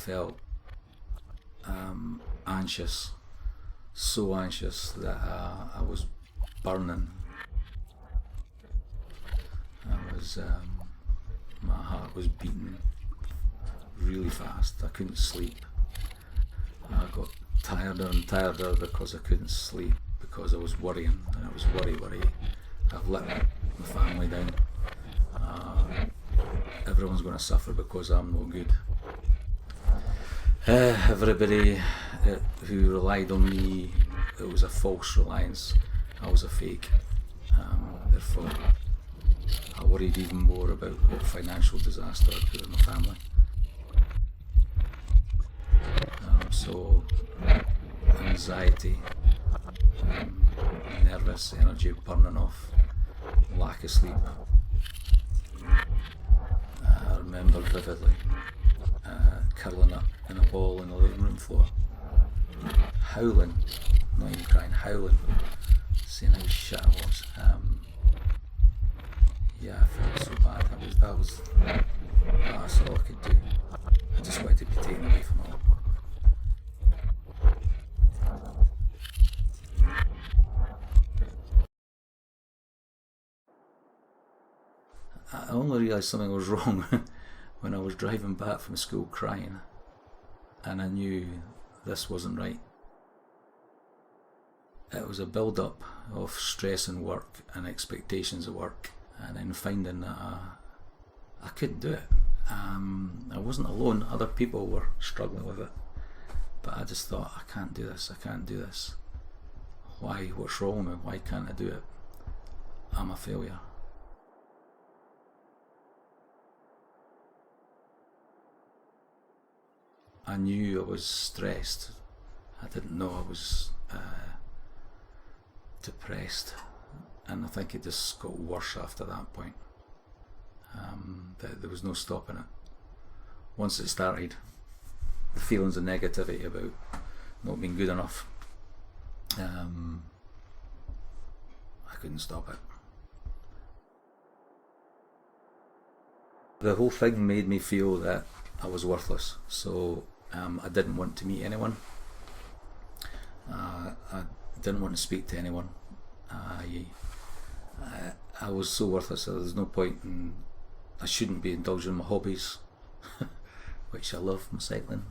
felt anxious, so anxious that I was burning. My heart was beating really fast. I couldn't sleep. I got tireder and tireder because I couldn't sleep, because I was worrying, and I was worry. I've let my family down. Everyone's going to suffer because I'm no good. Everybody who relied on me, it was a false reliance. I was a fake. Therefore, I worried even more about what financial disaster I'd put in my family. So, anxiety, nervous, energy burning off, lack of sleep. I remember vividly curling up in a ball in the living room floor, howling, not even crying, howling, saying how shit I was. Yeah, I felt so bad. That's all I could do. I just wanted to be taken away from it all. I only realised something was wrong when I was driving back from school crying, and I knew this wasn't right. It was a build-up of stress in work and expectations of work, and then finding that I couldn't do it. I wasn't alone, other people were struggling with it, but I just thought, I can't do this. Why? What's wrong with me? Why can't I do it? I'm a failure. I knew I was stressed. I didn't know I was depressed, and I think it just got worse after that point. There was no stopping it. Once it started, the feelings of negativity about not being good enough, I couldn't stop it. The whole thing made me feel that I was worthless, so I didn't want to meet anyone. I didn't want to speak to anyone. I was so worthless that there's no point in, I shouldn't be indulging in my hobbies, which I love, my cycling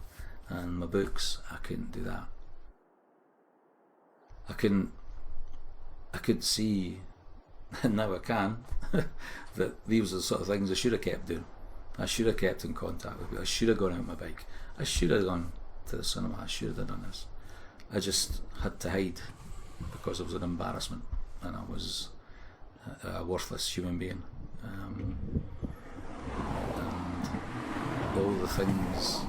and my books. I couldn't do that. I could see, and now I can, that these are the sort of things I should have kept doing. I should have kept in contact with people. I should have gone out on my bike. I should have gone to the cinema. I should have done this. I just had to hide because it was an embarrassment, and I was a worthless human being. And all the things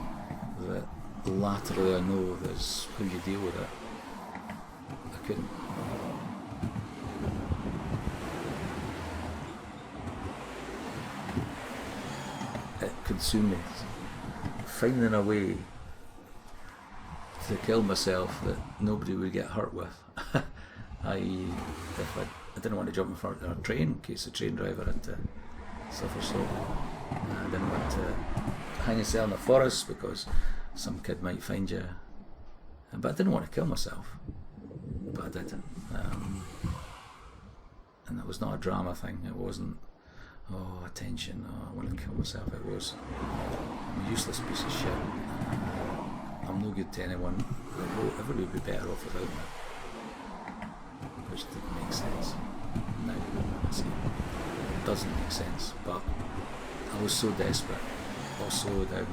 that laterally I know there's how you deal with it, I couldn't. It consumed me. Finding a way to kill myself that nobody would get hurt with. If I didn't want to jump in front of a train in case the train driver had to suffer so. I didn't want to hang yourself in the forest because some kid might find you. But I didn't want to kill myself. But I did. And it was not a drama thing. It wasn't, oh, attention, oh, I want to kill myself. It was, I'm a useless piece of shit. I'm no good to anyone. Everybody would be better off without me. Which didn't make sense. Now I see it doesn't make sense. But I was so desperate, also that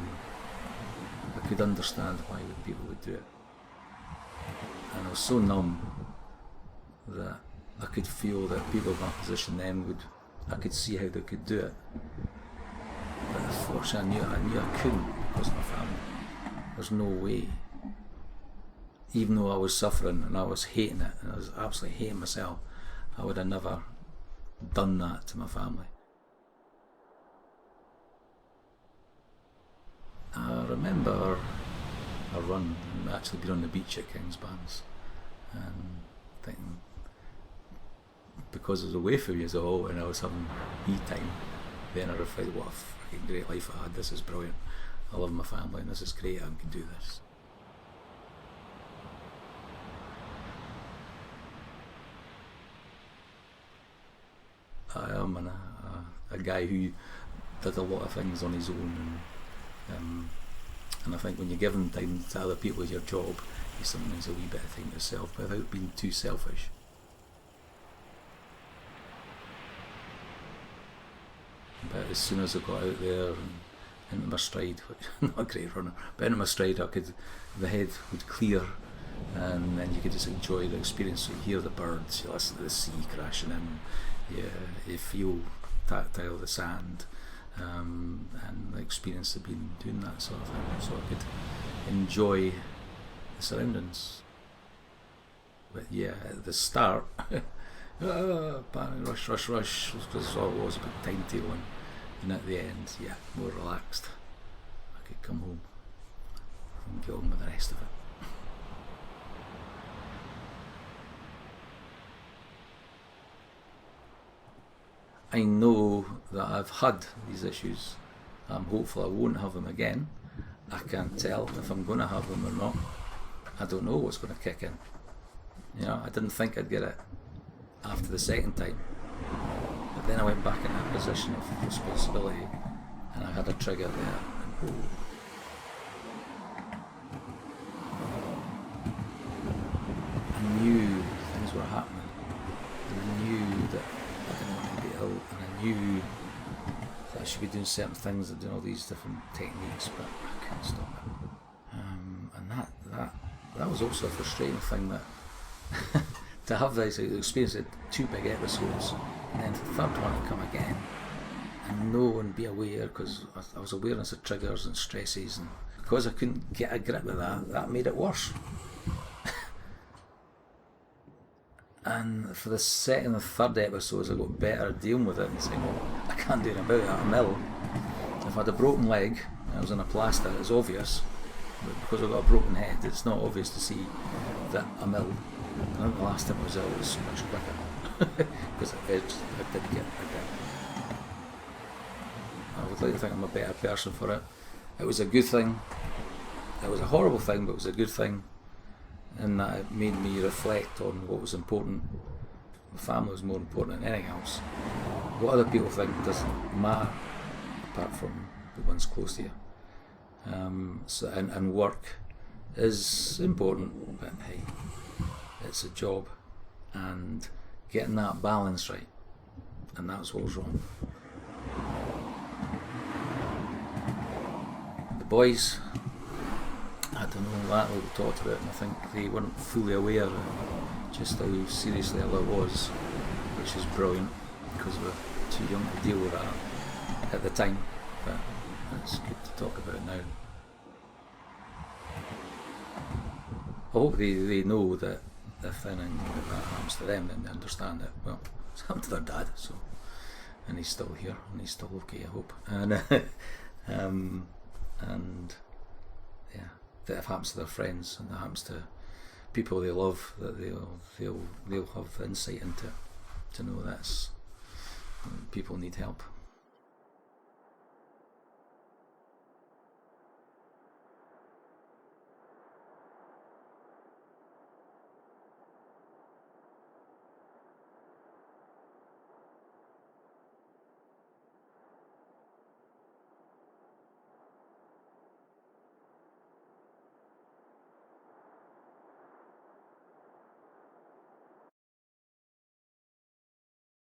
I could understand why people would do it. And I was so numb that I could feel that people in my position then I could see how they could do it. But unfortunately I knew I couldn't because of my family. There's no way. Even though I was suffering and I was hating it and I was absolutely hating myself, I would have never done that to my family. I remember a run, actually being on the beach at Kingsbands, and thinking, because I was away from you all and I was having me time, then I reflected what a fucking great life I had, this is brilliant. I love my family and this is great, I can do this. I am a guy who did a lot of things on his own, and I think when you're giving time to other people as your job, you sometimes a wee bit of time to yourself without being too selfish. But as soon as I got out there and into my stride, which I'm not a great runner, but into my stride the head would clear, and then you could just enjoy the experience. So you hear the birds, you listen to the sea crashing in, you feel tactile the sand, and the experience of being doing that sort of thing, so I could enjoy the surroundings. But yeah, at the start, panic, rush, because all it was a big timetabling, and at the end, yeah, more relaxed. I could come home and get on with the rest of it. I know that I've had these issues. I'm hopeful I won't have them again. I can't tell if I'm going to have them or not. I don't know what's going to kick in. I didn't think I'd get it after the second time. But then I went back in that position of responsibility and I had a trigger there. I knew things were happening. And I knew that I didn't want to be ill, and I knew that I should be doing certain things and doing all these different techniques, but I couldn't stop it. And that was also a frustrating thing, that to have this experience of 2 big episodes, and then the third one to come again, and know and be aware, because I was awareness of triggers and stresses, and because I couldn't get a grip with that made it worse. And for the second and third episodes, I got better at dealing with it and saying, well, I can't do anything about it, I'm ill. If I had a broken leg, and I was in a plaster, it's obvious. But because I've got a broken head, it's not obvious to see that I'm ill. I think the last time I was ill was so much quicker. Because I did get it. I would like to think I'm a better person for it. It was a good thing. It was a horrible thing, but it was a good thing. And that it made me reflect on what was important. My family was more important than anything else. What other people think doesn't matter, apart from the ones close to you. And work is important, but hey, it's a job, and getting that balance right, and that's what was wrong. The boys, I don't know, that we talked about, and I think they weren't fully aware of just how seriously ill it was, which is brilliant, because we were too young to deal with that at the time, but it's good to talk about now. I hope they know that if anything like that happens to them, then they understand that, well, it's happened to their dad, so, and he's still here, and he's still okay, I hope, and yeah, that if it happens to their friends, and that happens to people they love, that they'll have insight into, to know that people need help.